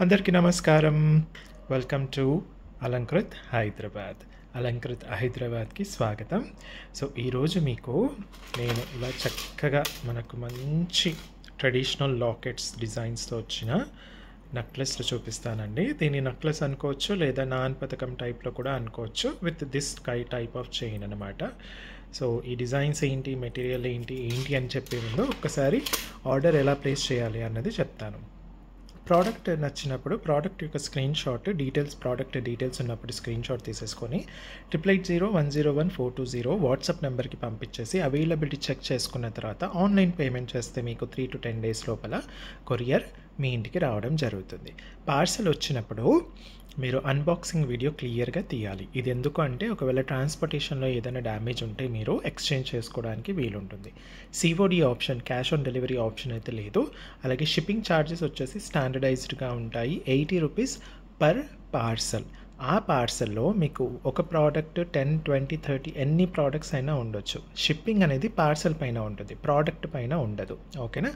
అందరికీ నమస్కారం. Welcome to Alankrit Hyderabad. Alankrit హైదరాబాద్కి స్వాగతం. సో ఈరోజు మీకు నేను ఇలా చక్కగా మనకు మంచి ట్రెడిషనల్ లాకెట్స్ డిజైన్స్తో వచ్చిన నెక్లెస్లు చూపిస్తానండి. దీన్ని నెక్లెస్ అనుకోవచ్చు లేదా నాన్ పథకం టైప్లో కూడా అనుకోవచ్చు, with this type of chain అనమాట. సో ఈ డిజైన్స్ ఏంటి, మెటీరియల్ ఏంటి అని చెప్పే ముందు ఒక్కసారి ఆర్డర్ ఎలా ప్లేస్ చేయాలి అన్నది చెప్తాను. ప్రోడక్ట్ నచ్చినప్పుడు ప్రోడక్ట్ యొక్క screen shot details, product details ఉన్నప్పుడు స్క్రీన్ షాట్ తీసేసుకొని 8801010420 వాట్సాప్ నెంబర్కి పంపించేసి అవైలబిలిటీ చెక్ చేసుకున్న తర్వాత ఆన్లైన్ పేమెంట్ చేస్తే మీకు 3 to 10 days లోపల కొరియర్ మీ ఇంటికి రావడం జరుగుతుంది. పార్సల్ వచ్చినప్పుడు మీరు అన్బాక్సింగ్ వీడియో క్లియర్గా తీయాలి. ఇది ఎందుకు అంటే ఒకవేళ ట్రాన్స్పోర్టేషన్లో ఏదైనా డ్యామేజ్ ఉంటే మీరు ఎక్స్చేంజ్ చేసుకోవడానికి వీలుంటుంది. COD option, cash on delivery option అయితే లేదు. అలాగే షిప్పింగ్ ఛార్జెస్ వచ్చేసి స్టాండర్డైజ్డ్గా ఉంటాయి, 80 rupees పర్ పార్సల్. ఆ పార్సల్లో మీకు ఒక ప్రోడక్ట్ 10, 20, 30 ఎన్ని ప్రోడక్ట్స్ అయినా ఉండొచ్చు. షిప్పింగ్ అనేది పార్సల్ పైన ఉంటుంది, ప్రోడక్ట్ పైన ఉండదు. ఓకేనా?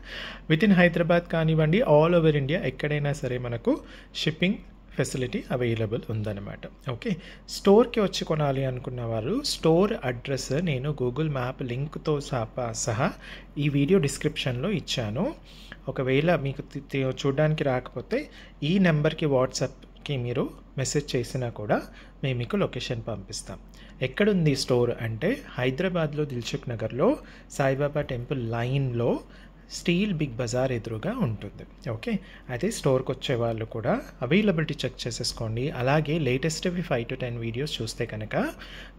విత్ ఇన్ హైదరాబాద్ కానివ్వండి, ఆల్ ఓవర్ ఇండియా ఎక్కడైనా సరే మనకు షిప్పింగ్ ఫెసిలిటీ అవైలబుల్ ఉందన్నమాట. ఓకే, స్టోర్కి వచ్చి కొనాలి అనుకున్న వారు స్టోర్ అడ్రస్ నేను గూగుల్ మ్యాప్ లింక్తో సహా ఈ వీడియో డిస్క్రిప్షన్లో ఇచ్చాను. ఒకవేళ మీకు చూడడానికి రాకపోతే ఈ నెంబర్కి వాట్సాప్కి మీరు మెసేజ్ చేసినా కూడా మేము మీకు లొకేషన్ పంపిస్తాం. ఎక్కడుంది స్టోర్ అంటే హైదరాబాద్లో దిల్సుఖ్ నగర్లో సాయిబాబా టెంపుల్ లైన్లో స్టీల్ బిగ్ బజార్ ఎదురుగా ఉంటుంది. ఓకే, అయితే స్టోర్కి వచ్చే వాళ్ళు కూడా అవైలబిలిటీ చెక్ చేసేసుకోండి. అలాగే లేటెస్ట్వి 5 to 10 వీడియోస్ చూస్తే కనుక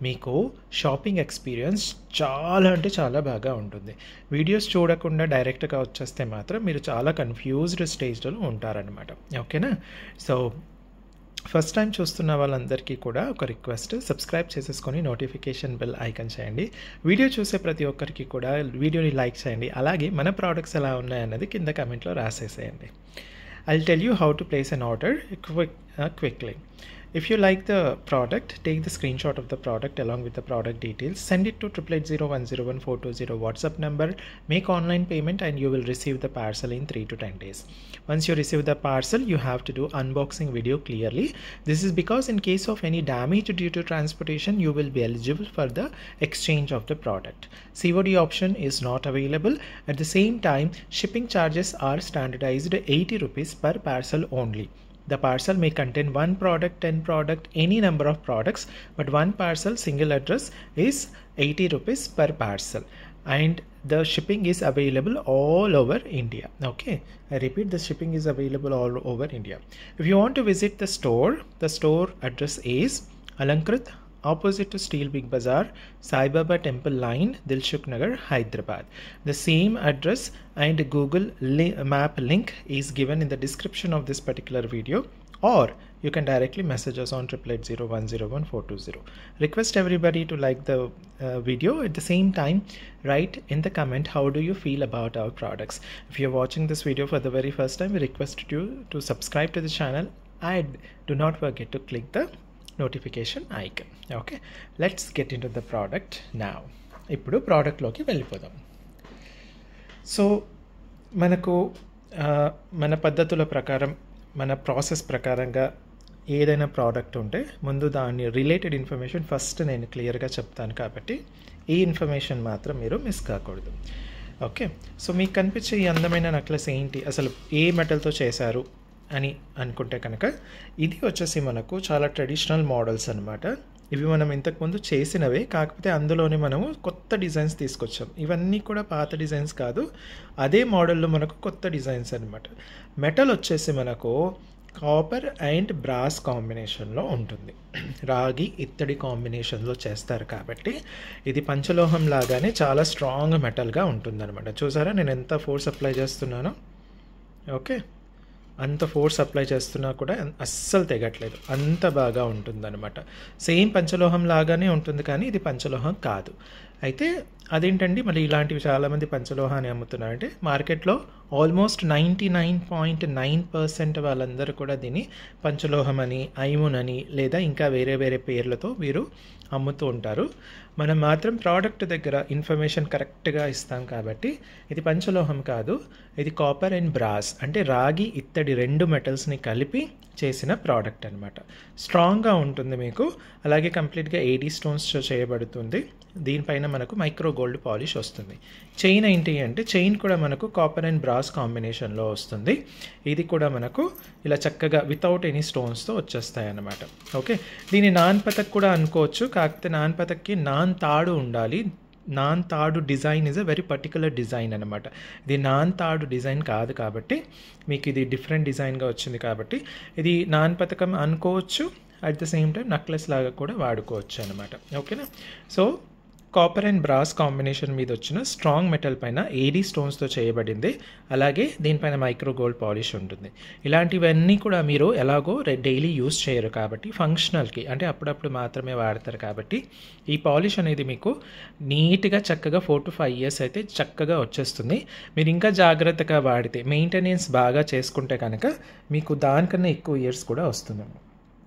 మీకు షాపింగ్ ఎక్స్పీరియన్స్ చాలా అంటే చాలా బాగా ఉంటుంది. వీడియోస్ చూడకుండా డైరెక్ట్గా వచ్చేస్తే మాత్రం మీరు చాలా కన్ఫ్యూజ్డ్ స్టేజ్లో ఉంటారనమాట. ఓకేనా? సో ఫస్ట్ టైం చూస్తున్న వాళ్ళందరికీ కూడా ఒక రిక్వెస్ట్, సబ్స్క్రైబ్ చేసేసుకొని నోటిఫికేషన్ బెల్ ఐకాన్ చేయండి. వీడియో చూసే ప్రతి ఒక్కరికి కూడా వీడియోని లైక్ చేయండి. అలాగే మన ప్రోడక్ట్స్ ఎలా ఉన్నాయన్నది కింద కమెంట్లో రాసేసేయండి. I'll tell you how to place an order quickly. If you like the product, take the screenshot of the product along with the product details, send it to 8801010420 WhatsApp number, make online payment and you will receive the parcel in 3 to 10 days. Once you receive the parcel, you have to do unboxing video clearly. This is because in case of any damage due to transportation, you will be eligible for the exchange of the product. COD option is not available. At the same time, shipping charges are standardized 80 rupees per parcel only. The parcel may contain 1 product, 10 product, any number of products, but one parcel single address is 80 rupees per parcel, and the shipping is available all over India. Okay, I repeat, the shipping is available all over India. If you want to visit the store address is Alankrut, opposite to Steel Big Bazaar, Sai Baba Temple Line, Dilsukhh Nagar, Hyderabad. The same address and Google map link is given in the description of this particular video, or you can directly message us on 8801010420. Request everybody to like the video. At the same time, write in the comment how do you feel about our products. If you're watching this video for the very first time, we request you to subscribe to the channel and do not forget to click the notification icon. Okay, let's get into the product now. ఇప్పుడు ప్రోడక్ట్లోకి వెళ్ళిపోదాం. So మనకు మన పద్ధతుల ప్రకారం, మన process ప్రకారంగా ఏదైనా product ఉంటే ముందు దాని రిలేటెడ్ ఇన్ఫర్మేషన్ ఫస్ట్ నేను క్లియర్గా చెప్తాను, కాబట్టి ఈ ఇన్ఫర్మేషన్ మాత్రం మీరు మిస్ కాకూడదు. ఓకే, సో మీకు కనిపించే ఈ అందమైన నెక్లెస్ ఏంటి, అసలు ఏ మెటల్తో చేశారు అని అనుకుంటే కనుక ఇది వచ్చేసి మనకు చాలా ట్రెడిషనల్ మోడల్స్ అనమాట. ఇవి మనం ఇంతకుముందు చేసినవే, కాకపోతే అందులోనే మనము కొత్త డిజైన్స్ తీసుకొచ్చాం. ఇవన్నీ కూడా పాత డిజైన్స్ కాదు, అదే మోడల్లో మనకు కొత్త డిజైన్స్ అనమాట. మెటల్ వచ్చేసి మనకు కాపర్ అండ్ బ్రాస్ కాంబినేషన్లో ఉంటుంది. రాగి ఇత్తడి కాంబినేషన్లో చేస్తారు కాబట్టి ఇది పంచలోహం లాగానే చాలా స్ట్రాంగ్ మెటల్గా ఉంటుందన్నమాట. చూసారా నేను ఎంత ఫోర్స్ అప్లై చేస్తున్నానో? ఓకే, అంత ఫోర్స్ అప్లై చేస్తున్నా కూడా అస్సలు తెగట్లేదు, అంత బాగా ఉంటుందన్నమాట. సేమ్ పంచలోహం లాగానే ఉంటుంది, కానీ ఇది పంచలోహం కాదు. అయితే అదేంటండి మళ్ళీ ఇలాంటివి చాలామంది పంచలోహాన్ని అమ్ముతున్నారంటే మార్కెట్‌లో ఆల్మోస్ట్ 99.9% వాళ్ళందరూ కూడా దీన్ని పంచలోహం అని, ఐమున్ అని లేదా ఇంకా వేరే వేరే పేర్లతో వీరు అమ్ముతూ ఉంటారు. మనం మాత్రం ప్రోడక్ట్ దగ్గర ఇన్ఫర్మేషన్ కరెక్ట్‌గా ఇస్తాం కాబట్టి ఇది పంచలోహం కాదు. ఇది కాపర్ అండ్ బ్రాస్ అంటే రాగి, ఇత్తడి 2 మెటల్స్‌ని కలిపి చేసిన ప్రోడక్ట్ అనమాట. స్ట్రాంగ్‌గా ఉంటుంది మీకు. అలాగే కంప్లీట్‌గా ఏడీ స్టోన్స్‌తో చేయబడుతుంది. దీనిపైన మనకు మైక్రో గోల్డ్ పాలిష్ వస్తుంది. చైన్ ఏంటి అంటే చైన్ కూడా మనకు కాపర్ అండ్ బ్రాస్ కాంబినేషన్లో వస్తుంది. ఇది కూడా మనకు ఇలా చక్కగా వితౌట్ ఎనీ స్టోన్స్తో వచ్చేస్తాయి అన్నమాట. ఓకే, దీన్ని నాన్ పతక్ కూడా అనుకోవచ్చు. కాకపోతే నాన్ పతక్కి నాన్ తాడు ఉండాలి. నాన్ తాడు design is a very particular design అనమాట. ఇది నాన్ తాడు డిజైన్ కాదు కాబట్టి మీకు ఇది డిఫరెంట్ డిజైన్గా వచ్చింది కాబట్టి ఇది నాన్ పతకం అనుకోవచ్చు. At the same time necklace లాగా కూడా వాడుకోవచ్చు అనమాట. ఓకేనా. So copper and brass combination మీద వచ్చిన స్ట్రాంగ్ మెటల్ పైన ఏడీ స్టోన్స్తో చేయబడింది. అలాగే దీనిపైన మైక్రో గోల్డ్ పాలిష్ ఉంటుంది. ఇలాంటివన్నీ కూడా మీరు ఎలాగో డైలీ యూస్ చేయరు కాబట్టి ఫంక్షనల్కి అంటే అప్పుడప్పుడు మాత్రమే వాడతారు కాబట్టి ఈ పాలిష్ అనేది మీకు నీట్గా చక్కగా 4 to 5 years అయితే చక్కగా వచ్చేస్తుంది. మీరు ఇంకా జాగ్రత్తగా వాడితే మెయింటెనెన్స్ బాగా చేసుకుంటే కనుక మీకు దానికన్నా ఎక్కువ ఇయర్స్ కూడా వస్తుంది.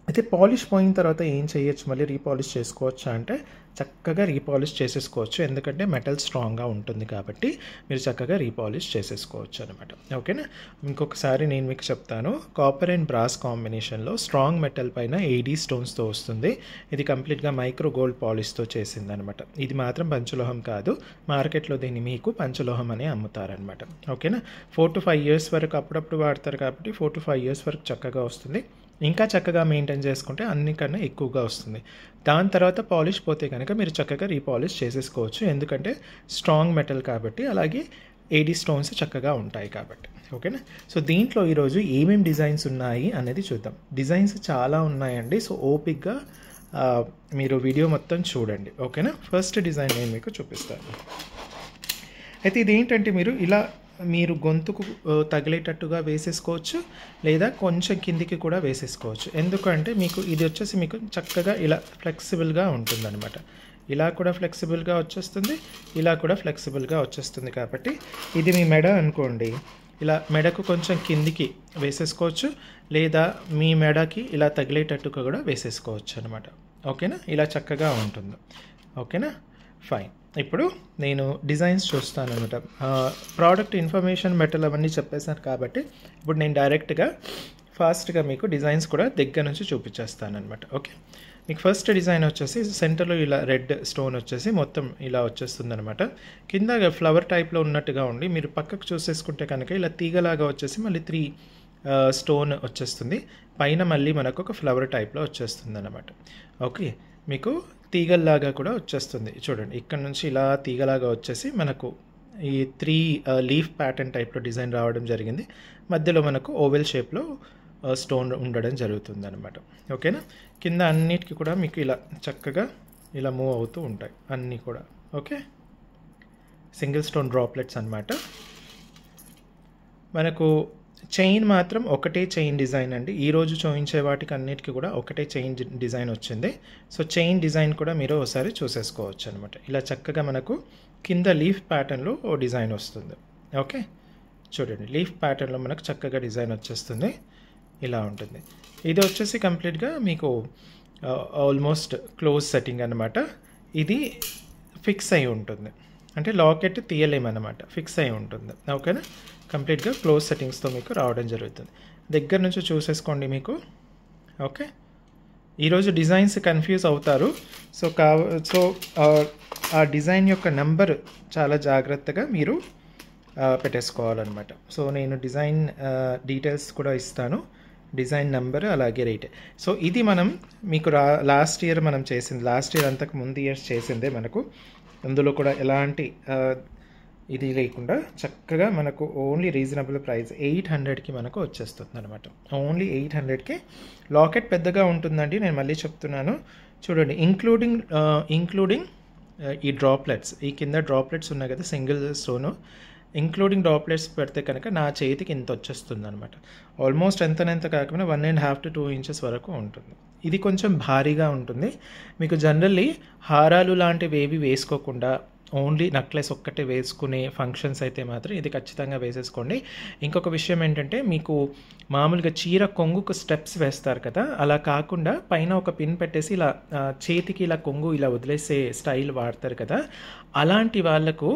అయితే పాలిష్ పోయిన తర్వాత ఏం చేయొచ్చు, మళ్ళీ రీపాలిష్ చేసుకోవచ్చా అంటే చక్కగా రీపాలిష్ చేసేసుకోవచ్చు. ఎందుకంటే మెటల్ స్ట్రాంగ్గా ఉంటుంది కాబట్టి మీరు చక్కగా రీపాలిష్ చేసేసుకోవచ్చు అనమాట. ఓకేనా. ఇంకొకసారి నేను మీకు చెప్తాను. కాపర్ అండ్ బ్రాస్ కాంబినేషన్లో స్ట్రాంగ్ మెటల్ పైన ఏడీ స్టోన్స్తో వస్తుంది. ఇది కంప్లీట్గా మైక్రో గోల్డ్ పాలిష్తో చేసింది అనమాట. ఇది మాత్రం పంచలోహం కాదు. మార్కెట్లో దీన్ని మీకు పంచలోహం అని అమ్ముతారనమాట. ఓకేనా. 4 to 5 years వరకు అప్పుడప్పుడు వాడతారు కాబట్టి 4 to 5 years వరకు చక్కగా వస్తుంది. ఇంకా చక్కగా మెయింటైన్ చేసుకుంటే అన్నికన్నా ఎక్కువగా వస్తుంది. దాని తర్వాత పాలిష్ పోతే కనుక మీరు చక్కగా రీపాలిష్ చేసేసుకోవచ్చు. ఎందుకంటే స్ట్రాంగ్ మెటల్ కాబట్టి, అలాగే ఏడీ స్టోన్స్ చక్కగా ఉంటాయి కాబట్టి. ఓకేనా. సో దీంట్లో ఈరోజు ఏమేమి డిజైన్స్ ఉన్నాయి అనేది చూద్దాం. డిజైన్స్ చాలా ఉన్నాయండి. సో ఓపిక్గా మీరు వీడియో మొత్తం చూడండి. ఓకేనా. ఫస్ట్ డిజైన్ నేను మీకు చూపిస్తాను. అయితే ఇదేంటంటే మీరు గొంతుకు తగిలేటట్టుగా వేసేసుకోవచ్చు లేదా కొంచెం కిందికి కూడా వేసేసుకోవచ్చు. ఎందుకంటే మీకు ఇది వచ్చేసి మీకు చక్కగా ఇలా ఫ్లెక్సిబుల్గా ఉంటుందన్నమాట. ఇలా కూడా ఫ్లెక్సిబుల్గా వచ్చేస్తుంది, ఇలా కూడా ఫ్లెక్సిబుల్గా వచ్చేస్తుంది. కాబట్టి ఇది మీ మెడ అనుకోండి, ఇలా మెడకు కొంచెం కిందికి వేసేసుకోవచ్చు లేదా మీ మెడకి ఇలా తగిలేటట్టుగా కూడా వేసేసుకోవచ్చు అనమాట. ఓకేనా. ఇలా చక్కగా ఉంటుంది. ఓకేనా. ఫైన్. ఇప్పుడు నేను డిజైన్స్ చూస్తాను అనమాట. ప్రోడక్ట్ ఇన్ఫర్మేషన్ మెటల్ అవన్నీ చెప్పేశాను కాబట్టి ఇప్పుడు నేను డైరెక్ట్గా ఫాస్ట్గా మీకు డిజైన్స్ కూడా దగ్గర నుంచి చూపించేస్తాను అనమాట. ఓకే. మీకు ఫస్ట్ డిజైన్ వచ్చేసి సెంటర్లో ఇలా రెడ్ స్టోన్ వచ్చేసి మొత్తం ఇలా వచ్చేస్తుంది అనమాట. కింద ఫ్లవర్ టైప్లో ఉన్నట్టుగా ఉండి మీరు పక్కకు చూసేసుకుంటే కనుక ఇలా తీగలాగా వచ్చేసి మళ్ళీ 3 స్టోన్ వచ్చేస్తుంది. పైన మళ్ళీ మనకు ఒక ఫ్లవర్ టైప్లో వచ్చేస్తుంది అనమాట. ఓకే. మీకు తీగల్లాగా కూడా వచ్చేస్తుంది. చూడండి, ఇక్కడ నుంచి ఇలా తీగలాగా వచ్చేసి మనకు ఈ 3 లీఫ్ ప్యాటర్న్ టైప్లో డిజైన్ రావడం జరిగింది. మధ్యలో మనకు ఓవెల్ షేప్లో స్టోన్ ఉండడం జరుగుతుంది అనమాట. ఓకేనా. కింద అన్నిటికీ కూడా మీకు ఇలా చక్కగా ఇలా మూవ్ అవుతూ ఉంటాయి అన్నీ కూడా. ఓకే. సింగిల్ స్టోన్ డ్రాప్లెట్స్ అనమాట. మనకు చైన్ మాత్రం ఒకటే చైన్ డిజైన్ అండి. ఈరోజు చూపించే వాటికి అన్నిటికీ కూడా ఒకటే చైన్ డిజైన్ వచ్చింది. సో చైన్ డిజైన్ కూడా మీరు ఒకసారి చూసేసుకోవచ్చు అనమాట. ఇలా చక్కగా మనకు కింద లీఫ్ ప్యాటర్న్లో ఓ డిజైన్ వస్తుంది. ఓకే. చూడండి, లీఫ్ ప్యాటర్న్లో మనకు చక్కగా డిజైన్ వచ్చేస్తుంది. ఇలా ఉంటుంది. ఇది వచ్చేసి కంప్లీట్గా మీకు ఆల్మోస్ట్ క్లోజ్ సెట్టింగ్ అనమాట. ఇది ఫిక్స్ అయి ఉంటుంది, అంటే లాకెట్ తీయలేమన్నమాట, ఫిక్స్ అయి ఉంటుంది. ఓకేనా. కంప్లీట్గా క్లోజ్ సెట్టింగ్స్తో మీకు రావడం జరుగుతుంది. దగ్గర నుంచి చూసేసుకోండి మీకు. ఓకే. ఈరోజు డిజైన్స్ కన్ఫ్యూజ్ అవుతారు. సో ఆ డిజైన్ యొక్క నెంబర్ చాలా జాగ్రత్తగా మీరు పెట్టేసుకోవాలన్నమాట. సో నేను డిజైన్ డీటెయిల్స్ కూడా ఇస్తాను, డిజైన్ నెంబర్ అలాగే రేట్. సో ఇది మనం మీకు లాస్ట్ ఇయర్ మనం చేసింది, లాస్ట్ ఇయర్ అంతకు ముందు ఇయర్స్ చేసిందే మనకు. అందులో కూడా ఎలాంటి ఇది లేకుండా చక్కగా మనకు ఓన్లీ రీజనబుల్ ప్రైస్ 800కి మనకు వచ్చేస్తుంది అనమాట. ఓన్లీ 800కి. లాకెట్ పెద్దగా ఉంటుందండి, నేను మళ్ళీ చెప్తున్నాను. చూడండి, ఇంక్లూడింగ్ ఈ డ్రాప్లెట్స్, ఈ కింద డ్రాప్లెట్స్ ఉన్నాయి కదా సింగిల్ స్టోను, ఇంక్లూడింగ్ డ్రాప్లెట్స్ పెడితే కనుక నా చేతికి ఇంత వచ్చేస్తుంది అనమాట. ఆల్మోస్ట్ ఎంతనెంత కాకపోయినా 1.5 to 2 inches వరకు ఉంటుంది. ఇది కొంచెం భారీగా ఉంటుంది. మీకు జనరల్లీ హారాలు లాంటివి ఏవి వేసుకోకుండా ఓన్లీ నెక్లెస్ ఒక్కటే వేసుకునే ఫంక్షన్స్ అయితే మాత్రం ఇది ఖచ్చితంగా వేసేసుకోండి. ఇంకొక విషయం ఏంటంటే, మీకు మామూలుగా చీర కొంగుకు స్టెప్స్ వేస్తారు కదా, అలా కాకుండా పైన ఒక పిన్ పెట్టేసి ఇలా చేతికి ఇలా కొంగు ఇలా వదిలేసే స్టైల్ వాడతారు కదా, అలాంటి వాళ్ళకు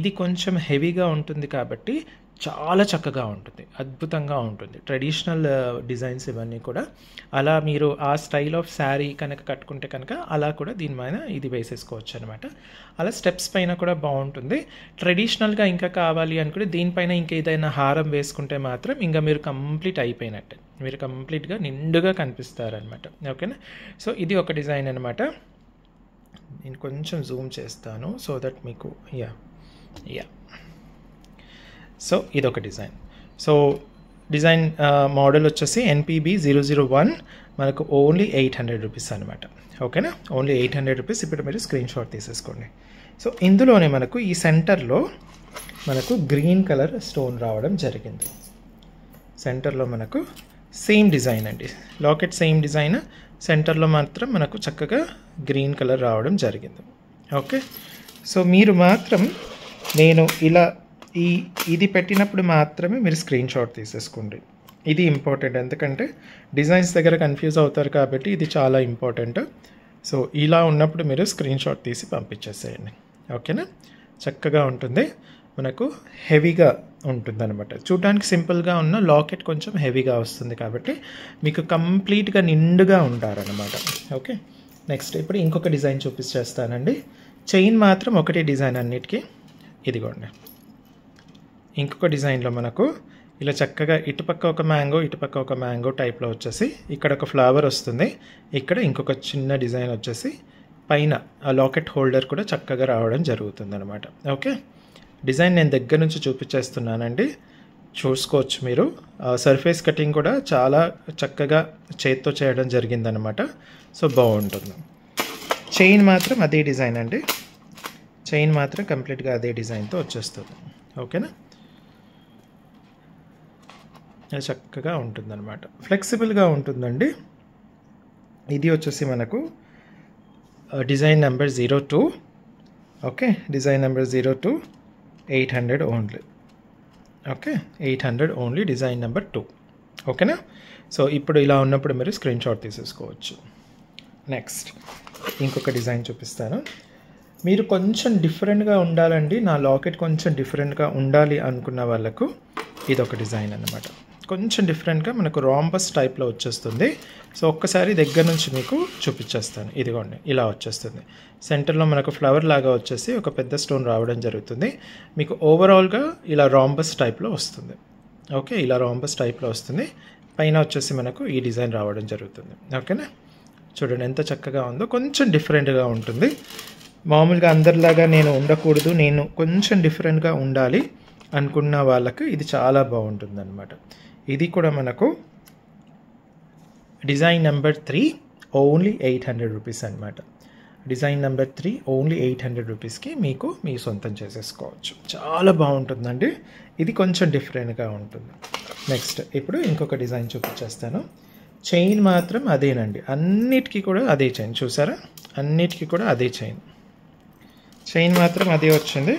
ఇది కొంచెం హెవీగా ఉంటుంది కాబట్టి చాలా చక్కగా ఉంటుంది, అద్భుతంగా ఉంటుంది. ట్రెడిషనల్ డిజైన్స్ ఇవన్నీ కూడా అలా మీరు ఆ స్టైల్ ఆఫ్ శారీ కనుక కట్టుకుంటే కనుక అలా కూడా దీని మీద ఇది వేసేసుకోవచ్చు అనమాట. అలా స్టెప్స్ పైన కూడా బాగుంటుంది. ట్రెడిషనల్గా ఇంకా కావాలి అనుకుంటే దీనిపైన ఇంకా ఏదైనా హారం వేసుకుంటే మాత్రం ఇంకా మీరు కంప్లీట్ అయిపోయినట్టే, మీరు కంప్లీట్గా నిండుగా కనిపిస్తారనమాట. ఓకేనా. సో ఇది ఒక డిజైన్ అనమాట. నేను కొంచెం జూమ్ చేస్తాను సో దట్ మీకు యా సో ఇదొక డిజైన్. సో డిజైన్ మోడల్ వచ్చేసి NPB001, మనకు ఓన్లీ 800 రూపీస్ అనమాట. ఓకేనా, ఓన్లీ 800 రూపీస్. ఇప్పుడు మీరు స్క్రీన్ షాట్ తీసేసుకోండి. సో ఇందులోనే మనకు ఈ సెంటర్లో మనకు గ్రీన్ కలర్ స్టోన్ రావడం జరిగింది. సెంటర్లో మనకు సేమ్ డిజైన్ అండి, లాకెట్ సేమ్ డిజైన్, సెంటర్లో మాత్రం మనకు చక్కగా గ్రీన్ కలర్ రావడం జరిగింది. ఓకే. సో మీరు మాత్రం నేను ఇలా ఇది పెట్టినప్పుడు మాత్రమే మీరు స్క్రీన్ షాట్ తీసేసుకోండి. ఇది ఇంపార్టెంట్, ఎందుకంటే డిజైన్స్ దగ్గర కన్ఫ్యూజ్ అవుతారు కాబట్టి ఇది చాలా ఇంపార్టెంట్. సో ఇలా ఉన్నప్పుడు మీరు స్క్రీన్ షాట్ తీసి పంపించేసేయండి. ఓకేనా. చక్కగా ఉంటుంది, మనకు హెవీగా ఉంటుంది అనమాట. చూడడానికి సింపుల్గా ఉన్న లాకెట్ కొంచెం హెవీగా వస్తుంది కాబట్టి మీకు కంప్లీట్గా నిండుగా ఉంటారనమాట. ఓకే. నెక్స్ట్ ఇప్పుడు ఇంకొక డిజైన్ చూపించేస్తానండి. చైన్ మాత్రం ఒకటే డిజైన్ అన్నిటికీ. ఇదిగోండి, ఇంకొక డిజైన్లో మనకు ఇలా చక్కగా ఇటుపక్క ఒక మ్యాంగో ఇటుపక్క ఒక మ్యాంగో టైప్లో వచ్చేసి ఇక్కడ ఒక ఫ్లవర్ వస్తుంది, ఇక్కడ ఇంకొక చిన్న డిజైన్ వచ్చేసి పైన ఆ లాకెట్ హోల్డర్ కూడా చక్కగా రావడం జరుగుతుంది అనమాట. ఓకే. డిజైన్ నేను దగ్గర నుంచి చూపించేస్తున్నానండి, చూసుకోవచ్చు మీరు. సర్ఫేస్ కటింగ్ కూడా చాలా చక్కగా చేత్తో చేయడం జరిగిందనమాట. సో బాగుంటుంది. చైన్ మాత్రం అదే డిజైన్ అండి, చైన్ మాత్రం కంప్లీట్గా అదే డిజైన్తో వచ్చేస్తుంది. ఓకేనా. చక్కగా ఉంటుందన్నమాట, ఫ్లెక్సిబుల్గా ఉంటుందండి. ఇది వచ్చేసి మనకు design number 02. Okay, design number 02, 800 only. Okay, 800 only, design number 2. ఓకేనా. సో ఇప్పుడు ఇలా ఉన్నప్పుడు మీరు స్క్రీన్ షాట్ తీసేసుకోవచ్చు. నెక్స్ట్ ఇంకొక డిజైన్ చూపిస్తాను. మీరు కొంచెం డిఫరెంట్గా ఉండాలండి, నా లాకెట్ కొంచెం డిఫరెంట్గా ఉండాలి అనుకున్న వాళ్ళకు ఇదొక డిజైన్ అన్నమాట. కొంచెం డిఫరెంట్గా మనకు రాంబస్ టైప్లో వచ్చేస్తుంది. సో ఒక్కసారి దగ్గర నుంచి మీకు చూపించేస్తాను. ఇదిగోండి, ఇలా వచ్చేస్తుంది. సెంటర్లో మనకు ఫ్లవర్ లాగా వచ్చేసి ఒక పెద్ద స్టోన్ రావడం జరుగుతుంది. మీకు ఓవరాల్గా ఇలా రాంబస్ టైప్లో వస్తుంది. ఓకే, ఇలా రాంబస్ టైప్లో వస్తుంది. పైన వచ్చేసి మనకు ఈ డిజైన్ రావడం జరుగుతుంది. ఓకేనా. చూడండి ఎంత చక్కగా ఉందో, కొంచెం డిఫరెంట్గా ఉంటుంది. మామూలుగా అందరిలాగా నేను ఉండకూడదు, నేను కొంచెం డిఫరెంట్గా ఉండాలి అనుకున్న వాళ్ళకి ఇది చాలా బాగుంటుంది అనమాట. ఇది కూడా మనకు డిజైన్ నెంబర్ 3, ఓన్లీ 800 రూపీస్ అనమాట. డిజైన్ నెంబర్ 3 ఓన్లీ 800 రూపీస్కి మీకు మీ సొంతం చేసేసుకోవచ్చు. చాలా బాగుంటుందండి, ఇది కొంచెం డిఫరెంట్గా ఉంటుంది. నెక్స్ట్ ఇప్పుడు ఇంకొక డిజైన్ చూపించేస్తాను. చైన్ మాత్రం అదేనండి, అన్నిటికీ కూడా అదే చైన్. చూసారా, అన్నిటికీ కూడా అదే చైన్ మాత్రం అదే వచ్చింది.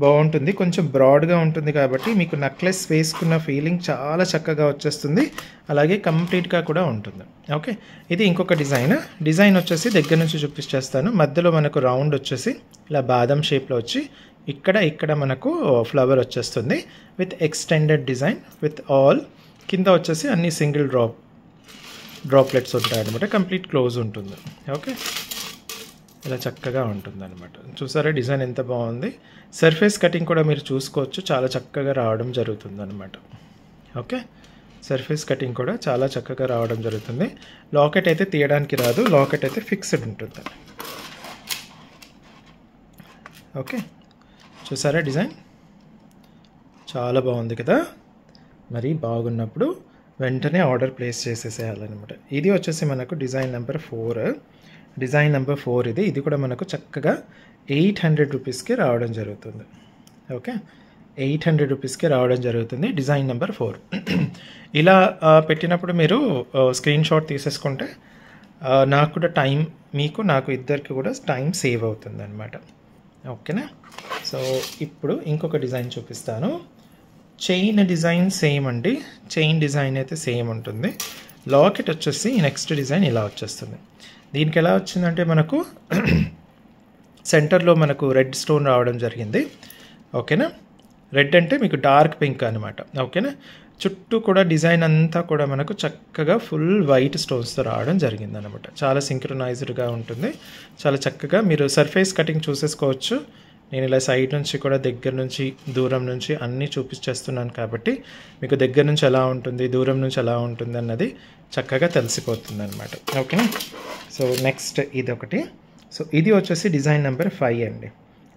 బాగుంటుంది, కొంచెం బ్రాడ్గా ఉంటుంది కాబట్టి మీకు నెక్లెస్ వేసుకున్న ఫీలింగ్ చాలా చక్కగా వచ్చేస్తుంది. అలాగే కంప్లీట్గా కూడా ఉంటుంది. ఓకే, ఇది ఇంకొక డిజైన్ వచ్చేసి దగ్గర నుంచి చూపించేస్తాను. మధ్యలో మనకు రౌండ్ వచ్చేసి ఇలా బాదం షేప్లో వచ్చి ఇక్కడ మనకు ఫ్లవర్ వచ్చేస్తుంది with extended design with all. కింద వచ్చేసి అన్ని సింగిల్ డ్రాప్లెట్స్ ఉంటాయన్నమాట, కంప్లీట్ క్లోజ్ ఉంటుంది. ఓకే, ఇలా చక్కగా ఉంటుందన్నమాట. చూసారా డిజైన్ ఎంత బాగుంది. సర్ఫేస్ కటింగ్ కూడా మీరు చూసుకోవచ్చు, చాలా చక్కగా రావడం జరుగుతుందన్నమాట. ఓకే, సర్ఫేస్ కటింగ్ కూడా చాలా చక్కగా రావడం జరుగుతుంది. లాకెట్ అయితే తీయడానికి రాదు, లాకెట్ అయితే ఫిక్స్డ్ ఉంటుంది. ఓకే, చూసారా డిజైన్ చాలా బాగుంది కదా. మరి బాగున్నప్పుడు వెంటనే ఆర్డర్ ప్లేస్ చేసేసేయాలన్నమాట. ఇది వచ్చేసి మనకు డిజైన్ నెంబర్ 4. ఇది కూడా మనకు చక్కగా 800 రూపీస్కి రావడం జరుగుతుంది. ఓకే, 800 రూపీస్కి రావడం జరుగుతుంది. Design number 4. ఇలా పెట్టినప్పుడు మీరు స్క్రీన్ షాట్ తీసేసుకుంటే నాకు కూడా టైం, నాకు ఇద్దరికి కూడా టైం సేవ్ అవుతుంది అనమాట. ఓకేనా. సో ఇప్పుడు ఇంకొక డిజైన్ చూపిస్తాను. చైన్ డిజైన్ సేమ్ అండి. చైన్ డిజైన్ అయితే సేమ్ ఉంటుంది. లాకెట్ వచ్చేసి నెక్స్ట్ డిజైన్ ఇలా వచ్చేస్తుంది. దీనికి ఎలా వచ్చిందంటే మనకు సెంటర్లో మనకు రెడ్ స్టోన్ రావడం జరిగింది. ఓకేనా. రెడ్ అంటే మీకు డార్క్ పింక్ అనమాట. ఓకేనా. చుట్టూ కూడా డిజైన్ అంతా కూడా మనకు చక్కగా ఫుల్ వైట్ స్టోన్స్తో రావడం జరిగింది అనమాట. చాలా సింక్రనైజ్డ్గా ఉంటుంది. చాలా చక్కగా మీరు సర్ఫేస్ కటింగ్ చూసేసుకోవచ్చు. నేను ఇలా సైడ్ నుంచి కూడా, దగ్గర నుంచి, దూరం నుంచి అన్నీ చూపించేస్తున్నాను కాబట్టి మీకు దగ్గర నుంచి ఎలా ఉంటుంది, దూరం నుంచి ఎలా ఉంటుంది అన్నది చక్కగా తెలిసిపోతుంది అనమాట. ఓకేనా. సో నెక్స్ట్ ఇది ఒకటి. సో ఇది వచ్చేసి డిజైన్ నెంబర్ 5 అండి.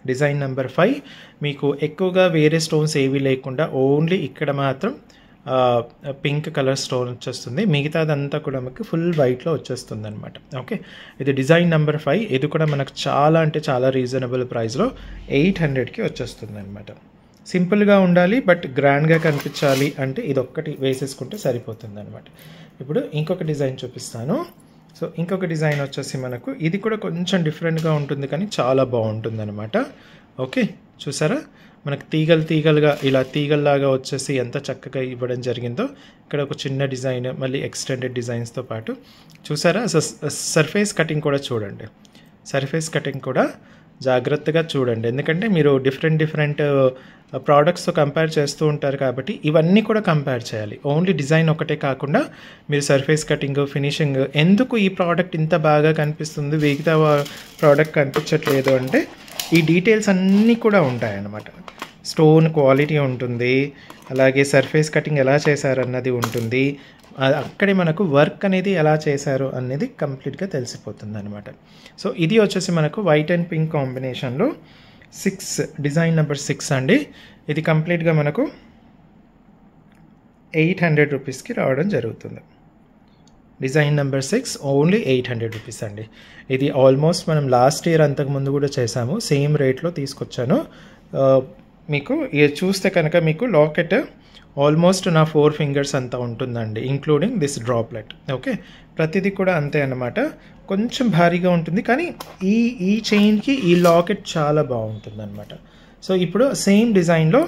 డిజైన్ నెంబర్ 5 మీకు ఎక్కువగా వేరే స్టోన్స్ ఏవి లేకుండా ఓన్లీ ఇక్కడ మాత్రం పింక్ కలర్ స్టోన్ వచ్చేస్తుంది. మిగతాదంతా కూడా మనకి ఫుల్ వైట్లో వచ్చేస్తుంది అనమాట. ఓకే. ఇది డిజైన్ నెంబర్ 5. ఇది కూడా మనకు చాలా అంటే చాలా రీజనబుల్ ప్రైస్లో 800కి వచ్చేస్తుంది అనమాట. సింపుల్గా ఉండాలి బట్ గ్రాండ్గా కనిపించాలి అంటే ఇది ఒక్కటి వేసేసుకుంటే సరిపోతుంది అనమాట. ఇప్పుడు ఇంకొక డిజైన్ చూపిస్తాను. సో ఇంకొక డిజైన్ వచ్చేసి మనకు ఇది కూడా కొంచెం డిఫరెంట్గా ఉంటుంది కానీ చాలా బాగుంటుంది అనమాట. ఓకే. చూసారా, మనకు తీగలుగా ఇలా తీగల్లాగా వచ్చేసి ఎంత చక్కగా ఇవ్వడం జరిగిందో. ఇక్కడ ఒక చిన్న డిజైన్, మళ్ళీ ఎక్స్టెండెడ్ డిజైన్స్తో పాటు చూసారా. సర్ఫేస్ కటింగ్ కూడా చూడండి. సర్ఫేస్ కటింగ్ కూడా జాగ్రత్తగా చూడండి, ఎందుకంటే మీరు డిఫరెంట్ ప్రోడక్ట్స్తో కంపేర్ చేస్తూ ఉంటారు కాబట్టి ఇవన్నీ కూడా కంపేర్ చేయాలి. ఓన్లీ డిజైన్ ఒకటే కాకుండా మీరు సర్ఫేస్ కటింగ్, ఫినిషింగ్, ఎందుకు ఈ ప్రోడక్ట్ ఇంత బాగా కనిపిస్తుంది, మిగతా ప్రోడక్ట్ కనిపించట్లేదు అంటే ఈ డీటెయిల్స్ అన్నీ కూడా ఉంటాయన్నమాట. స్టోన్ క్వాలిటీ ఉంటుంది, అలాగే సర్ఫేస్ కటింగ్ ఎలా చేశారన్నది ఉంటుంది. అక్కడే మనకు వర్క్ అనేది ఎలా చేశారు అనేది కంప్లీట్గా తెలిసిపోతుంది అనమాట. సో ఇది వచ్చేసి మనకు వైట్ అండ్ పింక్ కాంబినేషన్లో 6, డిజైన్ నెంబర్ 6 అండి. ఇది కంప్లీట్గా మనకు 800 రూపీస్కి రావడం జరుగుతుంది. డిజైన్ నెంబర్ 6 ఓన్లీ 800 రూపీస్ అండి. ఇది ఆల్మోస్ట్ మనం లాస్ట్ ఇయర్ అంతకుముందు కూడా చేసాము, సేమ్ రేట్లో తీసుకొచ్చాను. మీకు ఇది చూస్తే కనుక మీకు లాకెట్ ఆల్మోస్ట్ నా 4 ఫింగర్స్ అంతా ఉంటుందండి, ఇంక్లూడింగ్ దిస్ డ్రాప్లెట్. ఓకే. ప్రతిదీ కూడా అంతే అన్నమాట. కొంచెం భారీగా ఉంటుంది కానీ ఈ చైన్కి ఈ లాకెట్ చాలా బాగుంటుంది అనమాట. సో ఇప్పుడు సేమ్ డిజైన్లో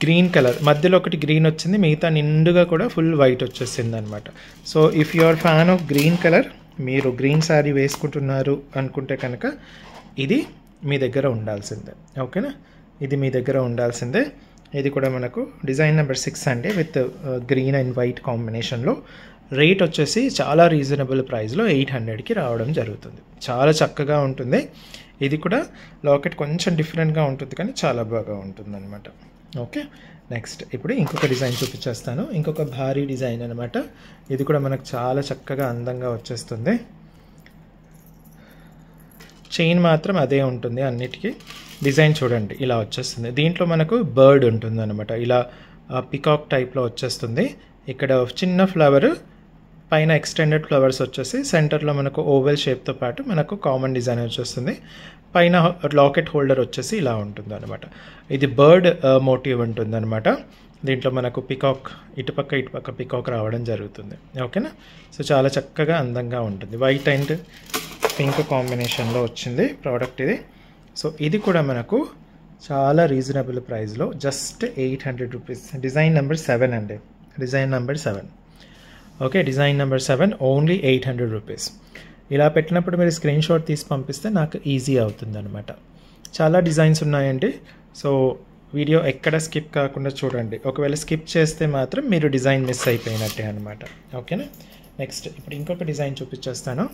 గ్రీన్ కలర్, మధ్యలో ఒకటి గ్రీన్ వచ్చింది, మిగతా నిండుగా కూడా ఫుల్ వైట్ వచ్చేసింది అనమాట. So if you are fan of green colour, మీరు గ్రీన్ శారీ వేసుకుంటున్నారు అనుకుంటే కనుక ఇది మీ దగ్గర ఉండాల్సిందే. ఓకేనా. ఇది మీ దగ్గర ఉండాల్సిందే. ఇది కూడా మనకు డిజైన్ నెంబర్ 6 అండి, విత్ గ్రీన్ అండ్ వైట్ కాంబినేషన్లో. రేట్ వచ్చేసి చాలా రీజనబుల్ ప్రైస్లో 800కి రావడం జరుగుతుంది. చాలా చక్కగా ఉంటుంది. ఇది కూడా లాకెట్ కొంచెం డిఫరెంట్గా ఉంటుంది కానీ చాలా బాగా ఉంటుంది అనమాట. ఓకే. నెక్స్ట్ ఇప్పుడు ఇంకొక డిజైన్ చూపించేస్తాను. ఇంకొక భారీ డిజైన్ అనమాట. ఇది కూడా మనకు చాలా చక్కగా అందంగా వచ్చేస్తుంది. చైన్ మాత్రం అదే ఉంటుంది అన్నిటికీ. డిజైన్ చూడండి ఇలా వచ్చేస్తుంది. దీంట్లో మనకు బర్డ్ ఉంటుంది అనమాట, ఇలా పికాక్ టైప్లో వచ్చేస్తుంది. ఇక్కడ చిన్న ఫ్లవర్, పైన ఎక్స్టెండెడ్ ఫ్లవర్స్ వచ్చేసి సెంటర్లో మనకు ఓవెల్ షేప్తో పాటు మనకు కామన్ డిజైన్ వచ్చేస్తుంది. పైన లాకెట్ హోల్డర్ వచ్చేసి ఇలా ఉంటుంది అనమాట. ఇది బర్డ్ మోటివ్ ఉంటుంది అనమాట. దీంట్లో మనకు పికాక్ ఇటుపక్క పికాక్ రావడం జరుగుతుంది. ఓకేనా. సో చాలా చక్కగా అందంగా ఉంటుంది. వైట్ అండ్ పింక్ కాంబినేషన్లో వచ్చింది ప్రోడక్ట్ ఇది. సో ఇది కూడా మనకు చాలా రీజనబుల్ ప్రైస్లో జస్ట్ 800 రూపీస్. డిజైన్ నెంబర్ 7 అండి. Design number 7. Okay. Design number 7 only 800 rupees. ఇలా పెట్టినప్పుడు మీరు స్క్రీన్ షాట్ తీసి పంపిస్తే నాకు ఈజీ అవుతుంది అనమాట. చాలా డిజైన్స్ ఉన్నాయండి. సో వీడియో ఎక్కడ స్కిప్ కాకుండా చూడండి. ఒకవేళ స్కిప్ చేస్తే మాత్రం మీరు డిజైన్ మిస్ అయిపోయినట్టే అనమాట. ఓకేనా. నెక్స్ట్ ఇప్పుడు ఇంకొక డిజైన్ చూపించేస్తాను.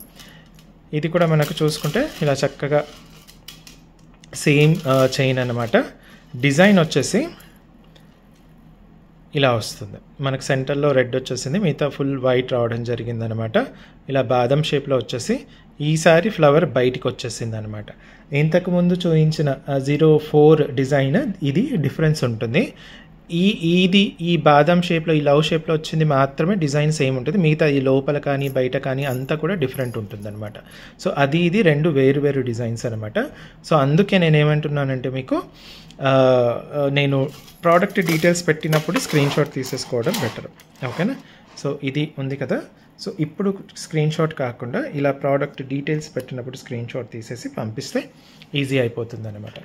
ఇది కూడా మనకు చూసుకుంటే ఇలా చక్కగా సేమ్ చైన్ అనమాట. డిజైన్ వచ్చేసి ఇలా వస్తుంది. మనకు సెంటర్లో రెడ్ వచ్చేసింది, మిగతా ఫుల్ వైట్ రావడం జరిగిందనమాట. ఇలా బాదం షేప్లో వచ్చేసి ఈసారి ఫ్లవర్ బయటికి వచ్చేసింది అనమాట. ఇంతకుముందు చూపించిన 04 డిజైన్ ఇది డిఫరెన్స్ ఉంటుంది. ఈ బాదం షేప్లో, ఈ లవ్ షేప్లో వచ్చింది మాత్రమే డిజైన్ సేమ్ ఉంటుంది. మిగతా ఈ లోపల కానీ బయట కానీ అంతా కూడా డిఫరెంట్ ఉంటుంది అనమాట. సో ఇది 2 వేరు డిజైన్స్ అనమాట. సో అందుకే నేను ఏమంటున్నానంటే మీకు నేను ప్రోడక్ట్ డీటెయిల్స్ పెట్టినప్పుడు స్క్రీన్ షాట్ తీసేసుకోవడం బెటర్. ఓకేనా? సో ఇది ఉంది కదా. సో ఇప్పుడు స్క్రీన్ షాట్ కాకుండా ఇలా ప్రోడక్ట్ డీటెయిల్స్ పెట్టినప్పుడు స్క్రీన్ షాట్ తీసేసి పంపిస్తే ఈజీ అయిపోతుంది అనమాట.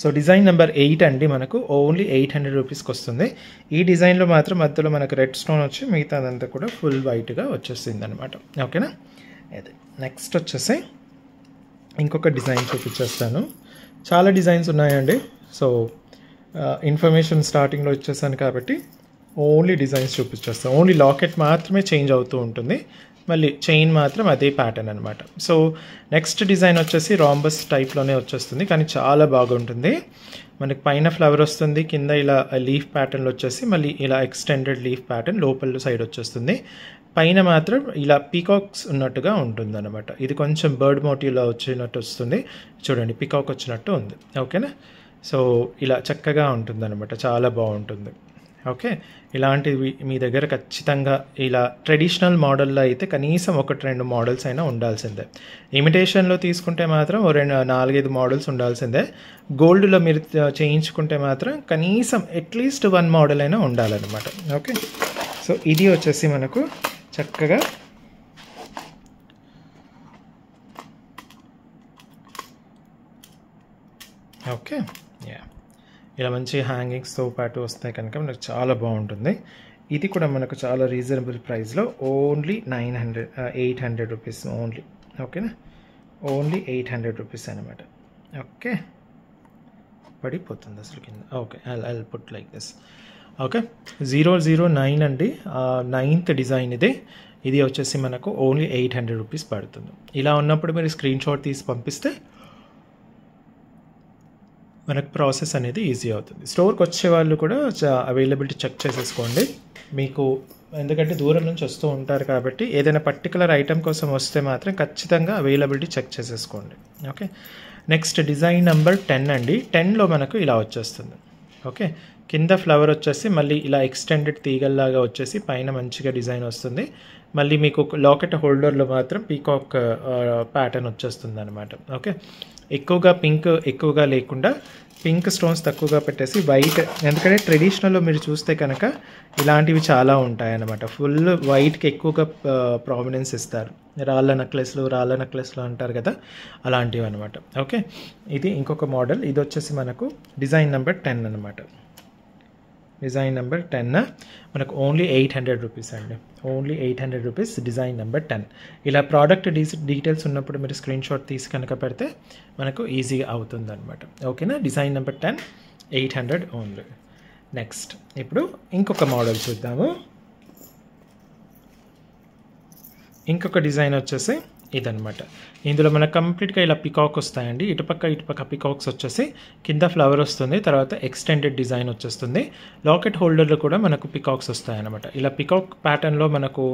సో డిజైన్ నెంబర్ 8 అండి, మనకు ఓన్లీ 800 రూపీస్కి వస్తుంది. ఈ డిజైన్లో మాత్రం మధ్యలో మనకు రెడ్ స్టోన్ వచ్చి మిగతాదంతా కూడా ఫుల్ వైట్గా వచ్చేసింది అనమాట. ఓకేనా? అది నెక్స్ట్ వచ్చేసి ఇంకొక డిజైన్ చూపించేస్తాను. చాలా డిజైన్స్ ఉన్నాయండి. సో ఇన్ఫర్మేషన్ స్టార్టింగ్లో ఇచ్చేసాను కాబట్టి ఓన్లీ డిజైన్స్ చూపించేస్తాను. ఓన్లీ లాకెట్ మాత్రమే చేంజ్ అవుతూ ఉంటుంది, మళ్ళీ చైన్ మాత్రం అదే ప్యాటర్న్ అనమాట. సో నెక్స్ట్ డిజైన్ వచ్చేసి రాంబస్ టైప్లోనే వచ్చేస్తుంది, కానీ చాలా బాగుంటుంది. మనకి పైన ఫ్లవర్ వస్తుంది, కింద ఇలా లీఫ్ ప్యాటర్న్లో వచ్చేసి మళ్ళీ ఇలా ఎక్స్టెండెడ్ లీఫ్ ప్యాటర్న్ లోపల సైడ్ వచ్చేస్తుంది. పైన మాత్రం ఇలా పీకాక్స్ ఉన్నట్టుగా ఉంటుంది అనమాట. ఇది కొంచెం బర్డ్ మోటివ్లో వచ్చినట్టు వస్తుంది. చూడండి, పీకాక్ వచ్చినట్టు ఉంది. ఓకేనా? సో ఇలా చక్కగా ఉంటుంది అనమాట, చాలా బాగుంటుంది. ఓకే, ఇలాంటివి మీ దగ్గర ఖచ్చితంగా ఇలా ట్రెడిషనల్ మోడల్లో అయితే కనీసం 1-2 మోడల్స్ అయినా ఉండాల్సిందే. ఇమిటేషన్లో తీసుకుంటే మాత్రం 4-5 మోడల్స్ ఉండాల్సిందే. గోల్డ్లో మీరు చేయించుకుంటే మాత్రం కనీసం అట్లీస్ట్ 1 మోడల్ అయినా ఉండాలన్నమాట. ఓకే, సో ఇది వచ్చేసి మనకు చక్కగా ఓకే ఇలా మంచి హ్యాంగింగ్స్తో పాటు వస్తాయి కనుక మనకు చాలా బాగుంటుంది. ఇది కూడా మనకు చాలా రీజనబుల్ ప్రైస్లో ఓన్లీ 800 రూపీస్ ఓన్లీ. ఓకేనా? ఓన్లీ 800 రూపీస్ అనమాట. ఓకే, పడిపోతుంది అసలు కింద. Okay, I'll put like this. Okay, 009 అండి, 9th డిజైన్ ఇది. ఇది వచ్చేసి మనకు ఓన్లీ 800 రూపీస్ పడుతుంది. ఇలా ఉన్నప్పుడు మీరు స్క్రీన్ షాట్ తీసి పంపిస్తే మనకు ప్రాసెస్ అనేది ఈజీ అవుతుంది. స్టోర్కి వచ్చే వాళ్ళు కూడా అవైలబిలిటీ చెక్ చేసేసుకోండి మీకు, ఎందుకంటే దూరం నుంచి వస్తూ ఉంటారు కాబట్టి ఏదైనా పర్టికులర్ ఐటెం కోసం వస్తే మాత్రం ఖచ్చితంగా అవైలబిలిటీ చెక్ చేసేసుకోండి. ఓకే, నెక్స్ట్ డిజైన్ నెంబర్ 10 అండి. 10లో మనకు ఇలా వచ్చేస్తుంది. ఓకే, కింద ఫ్లవర్ వచ్చేసి మళ్ళీ ఇలా ఎక్స్టెండెడ్ తీగల్లాగా వచ్చేసి పైన మంచిగా డిజైన్ వస్తుంది. మళ్ళీ మీకు లాకెట్ హోల్డర్లో మాత్రం పీకాక్ ప్యాటర్న్ వచ్చేస్తుంది అనమాట. ఓకే, ఎక్కువగా పింక్ ఎక్కువగా లేకుండా పింక్ స్టోన్స్ తక్కువగా పెట్టేసి వైట్, ఎందుకంటే ట్రెడిషనల్లో మీరు చూస్తే కనుక ఇలాంటివి చాలా ఉంటాయన్నమాట. ఫుల్ వైట్కి ఎక్కువగా ప్రామినెన్స్ ఇస్తారు. రాళ్ళ నెక్లెస్లు అంటారు కదా, అలాంటివి అనమాట. ఓకే, ఇది ఇంకొక మోడల్. ఇది వచ్చేసి మనకు డిజైన్ నెంబర్ 10 అనమాట. డిజైన్ నెంబర్ 10 మనకు ఓన్లీ 800 రూపీస్ అండి. Only 800 rupees design number 10. ఇలా ప్రోడక్ట్ డీటెయిల్స్ ఉన్నప్పుడు మీరు స్క్రీన్ షాట్ తీసి కనుక పెడితే మనకు ఈజీగా అవుతుంది అనమాట. ఓకేనా? Design number 10 800 only. నెక్స్ట్ ఇప్పుడు ఇంకొక మోడల్ చూద్దాము. ఇంకొక డిజైన్ వచ్చేసి ఇదనమాట. ఇందులో మనకు కంప్లీట్గా ఇలా పికాక్ వస్తాయండి. ఇటుపక్క పికాక్స్ వచ్చేసి కింద ఫ్లవర్ వస్తుంది, తర్వాత ఎక్స్టెండెడ్ డిజైన్ వచ్చేస్తుంది. లాకెట్ హోల్డర్లో కూడా మనకు పికాక్స్ వస్తాయన్నమాట. ఇలా పికాక్ ప్యాటర్న్లో మనకు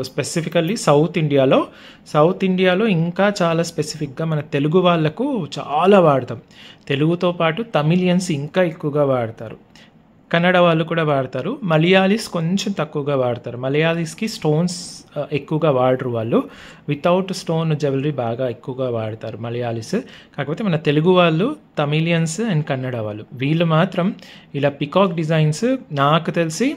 స్పెసిఫికల్లీ సౌత్ ఇండియాలో ఇంకా చాలా స్పెసిఫిక్గా మన తెలుగు వాళ్ళకు చాలా వాడతాం. తెలుగుతో పాటు తమిళియన్స్ ఇంకా ఎక్కువగా వాడతారు, కన్నడ వాళ్ళు కూడా వాడతారు, మలయాళీస్ కొంచెం తక్కువగా వాడతారు. మలయాళీస్కి స్టోన్స్ ఎక్కువగా వాడరు, వాళ్ళు వితౌట్ స్టోన్ జ్యువెలరీ బాగా ఎక్కువగా వాడతారు మలయాళీస్. కాకపోతే మన తెలుగు వాళ్ళు, తమిళియన్స్ అండ్ కన్నడ వాళ్ళు, వీళ్ళు మాత్రం ఇలా పికాక్ డిజైన్స్ నాకు తెలిసి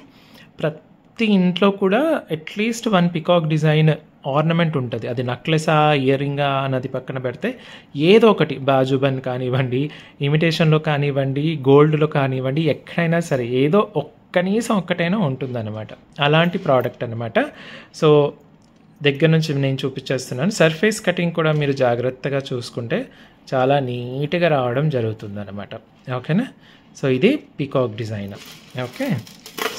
ప్రతి ఇంట్లో కూడా అట్లీస్ట్ 1 పికాక్ డిజైన్ ఆర్నమెంట్ ఉంటుంది. అది నక్లెసా, ఇయర్ రింగా అన్నది పక్కన పెడితే ఏదో ఒకటి బాజుబన్ కానివ్వండి, ఇమిటేషన్లో కానివ్వండి, గోల్డ్లో కానివ్వండి, ఎక్కడైనా సరే ఏదో కనీసం ఒక్కటైనా ఉంటుందన్నమాట. అలాంటి ప్రోడక్ట్ అనమాట. సో దగ్గర నుంచి నేను చూపించేస్తున్నాను. సర్ఫేస్ కటింగ్ కూడా మీరు జాగ్రత్తగా చూసుకుంటే చాలా నీట్గా రావడం జరుగుతుందన్నమాట. ఓకేనా? సో ఇది పీకాక్ డిజైన్. ఓకే,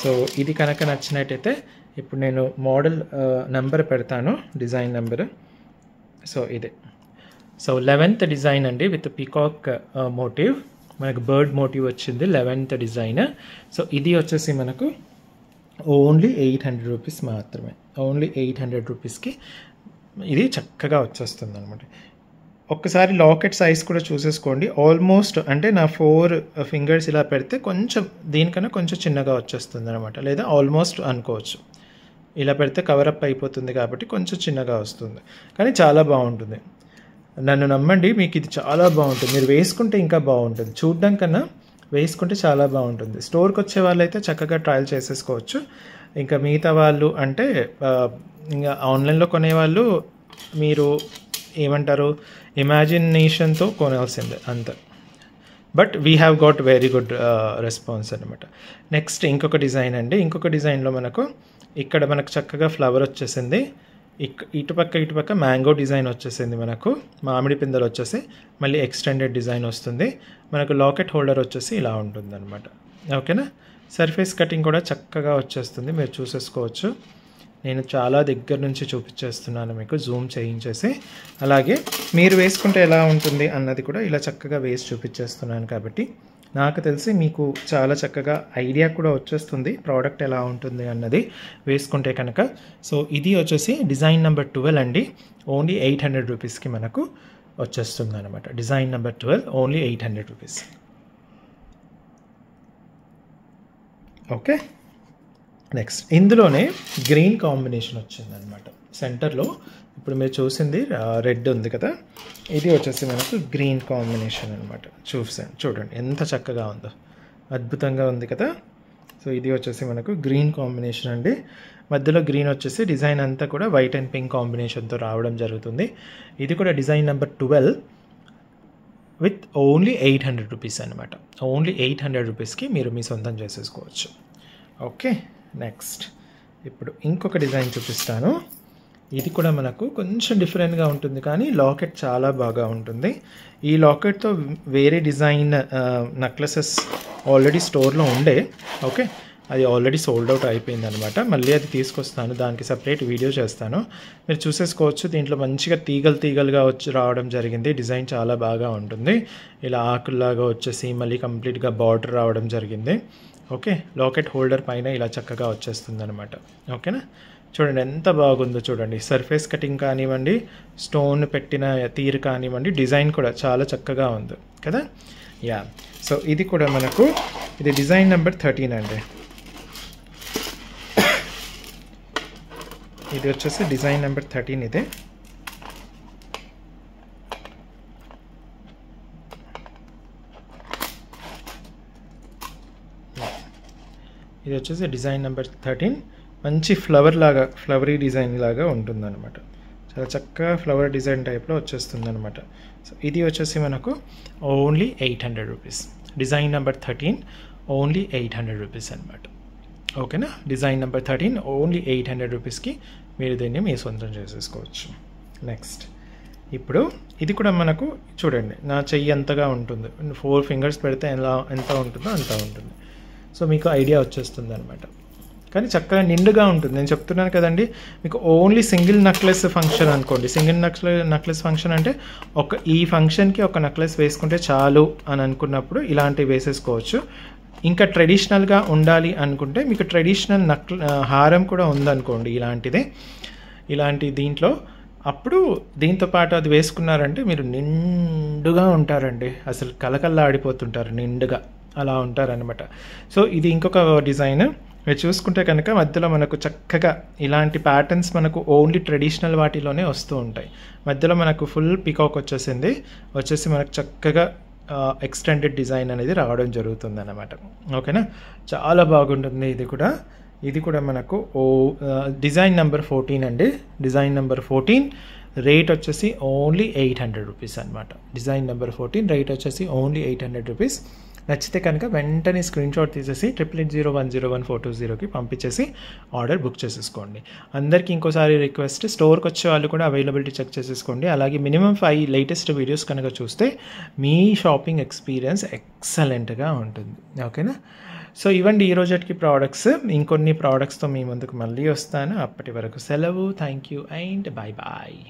సో ఇది కనుక నచ్చినట్టయితే ఇప్పుడు నేను మోడల్ నెంబర్ పెడతాను, డిజైన్ నెంబర్. సో ఇదే. సో 11th డిజైన్ అండి, విత్ పీకాక్ మోటివ్. మనకు బర్డ్ మోటివ్ వచ్చింది 11th డిజైన్. సో ఇది వచ్చేసి మనకు ఓన్లీ 800 రూపీస్ మాత్రమే. ఓన్లీ 800 రూపీస్కి ఇది చక్కగా వచ్చేస్తుంది అనమాట. ఒక్కసారి లాకెట్ సైజ్ కూడా చూసేసుకోండి. ఆల్మోస్ట్ అంటే నా 4 ఫింగర్స్ ఇలా పెడితే కొంచెం దీనికన్నా కొంచెం చిన్నగా వచ్చేస్తుంది అనమాట, లేదా ఆల్మోస్ట్ అనుకోవచ్చు. ఇలా పెడితే కవరప్ అయిపోతుంది కాబట్టి కొంచెం చిన్నగా వస్తుంది, కానీ చాలా బాగుంటుంది. నన్ను నమ్మండి, మీకు ఇది చాలా బాగుంటుంది. మీరు వేసుకుంటే ఇంకా బాగుంటుంది. చూడడం కన్నా వేసుకుంటే చాలా బాగుంటుంది. స్టోర్కి వచ్చే వాళ్ళైతే చక్కగా ట్రయల్ చేసేసుకోవచ్చు. ఇంకా మిగతా వాళ్ళు అంటే ఇంకా ఆన్లైన్లో కొనేవాళ్ళు మీరు ఏమంటారు ఇమాజినేషన్తో కొనాల్సిందే అంతే. But we have got very good response అనమాట. నెక్స్ట్ ఇంకొక డిజైన్ అండి. ఇంకొక డిజైన్లో మనకు ఇక్కడ మనకు చక్కగా ఫ్లవర్ వచ్చేసింది. ఇటుపక్క మ్యాంగో డిజైన్ వచ్చేసింది. మనకు మామిడి పిందెలు వచ్చేసి మళ్ళీ ఎక్స్టెండెడ్ డిజైన్ వస్తుంది. మనకు లాకెట్ హోల్డర్ వచ్చేసి ఇలా ఉంటుంది అనమాట. ఓకేనా. సర్ఫేస్ కటింగ్ కూడా చక్కగా వచ్చేస్తుంది, మీరు చూసేసుకోవచ్చు. నేను చాలా దగ్గర నుంచి చూపించేస్తున్నాను మీకు జూమ్ చేయించేసి. అలాగే మీరు వేసుకుంటే ఎలా ఉంటుంది అన్నది కూడా ఇలా చక్కగా వేసి చూపించేస్తున్నాను కాబట్టి నాకు తెలిసి మీకు చాలా చక్కగా ఐడియా కూడా వచ్చేస్తుంది ప్రోడక్ట్ ఎలా ఉంటుంది అన్నది వేసుకుంటే కనుక. సో ఇది వచ్చేసి డిజైన్ నెంబర్ 12 అండి. ఓన్లీ 800 రూపీస్కి మనకు వచ్చేస్తుంది అనమాట. Design number 12 only 800 rupees. Okay. Next ఇందులోనే గ్రీన్ కాంబినేషన్ వచ్చిందనమాట. సెంటర్లో ఇప్పుడు మీరు చూసింది రెడ్ ఉంది కదా, ఇది వచ్చేసి మనకు గ్రీన్ కాంబినేషన్ అనమాట. చూడండి ఎంత చక్కగా ఉందో, అద్భుతంగా ఉంది కదా. సో ఇది వచ్చేసి మనకు గ్రీన్ కాంబినేషన్ అండి. మధ్యలో గ్రీన్ వచ్చేసి డిజైన్ అంతా కూడా వైట్ అండ్ పింక్ కాంబినేషన్తో రావడం జరుగుతుంది. ఇది కూడా design number 12 with only 800 rupees అనమాట. ఓన్లీ 800 రూపీస్కి మీరు మీ సొంతం చేసేసుకోవచ్చు. ఓకే. నెక్స్ట్ ఇప్పుడు ఇంకొక డిజైన్ చూపిస్తాను. ఇది కూడా మనకు కొంచెం డిఫరెంట్గా ఉంటుంది కానీ లాకెట్ చాలా బాగా ఉంటుంది. ఈ లాకెట్తో వేరే డిజైన్ నెక్లెసెస్ ఆల్రెడీ స్టోర్లో ఉండే. ఓకే, అది ఆల్రెడీ సోల్డ్ అవుట్ అయిపోయింది అనమాట. మళ్ళీ అది తీసుకొస్తాను, దానికి సపరేట్ వీడియో చేస్తాను, మీరు చూసేసుకోవచ్చు. దీంట్లో మంచిగా తీగలుగా వచ్చి రావడం జరిగింది. డిజైన్ చాలా బాగా ఉంటుంది. ఇలా ఆకుల్లాగా వచ్చేసి మళ్ళీ కంప్లీట్గా బార్డర్ రావడం జరిగింది. ఓకే, లాకెట్ హోల్డర్ పైన ఇలా చక్కగా వచ్చేస్తుంది అనమాట. ఓకేనా. చూడండి ఎంత బాగుందో చూడండి. సర్ఫేస్ కటింగ్ కానివ్వండి, స్టోన్ పెట్టిన తీరు కానివ్వండి, డిజైన్ కూడా చాలా చక్కగా ఉంది కదా. యా. సో ఇది కూడా మనకు ఇది డిజైన్ నెంబర్ 13 అండి. ఇది వచ్చేసి డిజైన్ నెంబర్ 13 ఇదే. ఇది వచ్చేసి డిజైన్ నెంబర్ 13. మంచి ఫ్లవరీ డిజైన్ లాగా ఉంటుందన్నమాట. చాలా చక్కగా ఫ్లవర్ డిజైన్ టైప్లో వచ్చేస్తుంది అనమాట. సో ఇది వచ్చేసి మనకు only 800 rupees. Design number 13 only 800 rupees అనమాట. ఓకేనా. డిజైన్ నెంబర్ 13 ఓన్లీ 800 రూపీస్కి మీరు దీన్ని మీ సొంతం చేసేసుకోవచ్చు. నెక్స్ట్ ఇప్పుడు ఇది కూడా మనకు చూడండి, నా చెయ్యి అంతగా ఉంటుంది. 4 ఫింగర్స్ పెడితే ఎంత ఉంటుందో అంత ఉంటుంది. సో మీకు ఐడియా వచ్చేస్తుంది అనమాట. కానీ చక్కగా నిండుగా ఉంటుంది. నేను చెప్తున్నాను కదండి, మీకు ఓన్లీ సింగిల్ నెక్లెస్ ఫంక్షన్ అనుకోండి. సింగిల్ నెక్లెస్ ఫంక్షన్ అంటే ఈ ఫంక్షన్కి ఒక నెక్లెస్ వేసుకుంటే చాలు అని అనుకున్నప్పుడు ఇలాంటివి వేసేసుకోవచ్చు. ఇంకా ట్రెడిషనల్గా ఉండాలి అనుకుంటే మీకు ట్రెడిషనల్ హారం కూడా ఉందనుకోండి ఇలాంటి దీంట్లో, అప్పుడు దీంతో పాటు అది వేసుకున్నారంటే మీరు నిండుగా ఉంటారండి. అసలు కలకల్లా ఆడిపోతుంటారు, నిండుగా అలా ఉంటారనమాట. సో ఇది ఇంకొక డిజైన్ మీరు చూసుకుంటే కనుక మధ్యలో మనకు చక్కగా ఇలాంటి ప్యాటర్న్స్ మనకు ఓన్లీ ట్రెడిషనల్ వాటిలోనే వస్తూ ఉంటాయి. మధ్యలో మనకు ఫుల్ పికాక్ వచ్చేసి మనకు చక్కగా ఎక్స్టెండెడ్ డిజైన్ అనేది రావడం జరుగుతుంది అన్నమాట. ఓకేనా. చాలా బాగుంటుంది. ఇది కూడా మనకు డిజైన్ నెంబర్ 14 అండి. డిజైన్ నెంబర్ 14 రేట్ వచ్చేసి ఓన్లీ 800 రూపీస్ అనమాట. డిజైన్ నెంబర్ 14 రేట్ వచ్చేసి ఓన్లీ 800 రూపీస్. నచ్చితే కనుక వెంటనే స్క్రీన్ షాట్ తీసేసి 8801014220కి పంపించేసి ఆర్డర్ బుక్ చేసేసుకోండి. అందరికీ ఇంకోసారి రిక్వెస్ట్, స్టోర్కి వచ్చే వాళ్ళు కూడా అవైలబిలిటీ చెక్ చేసేసుకోండి. అలాగే మినిమం 5 లేటెస్ట్ వీడియోస్ కనుక చూస్తే మీ షాపింగ్ ఎక్స్పీరియన్స్ ఎక్సలెంట్గా ఉంటుంది. ఓకేనా. సో ఇవ్వండి ఈ రోజుకి ప్రోడక్ట్స్. ఇంకొన్ని ప్రోడక్ట్స్తో మీ ముందుకు మళ్ళీ వస్తాను. అప్పటి వరకు సెలవు. Thank you and bye bye.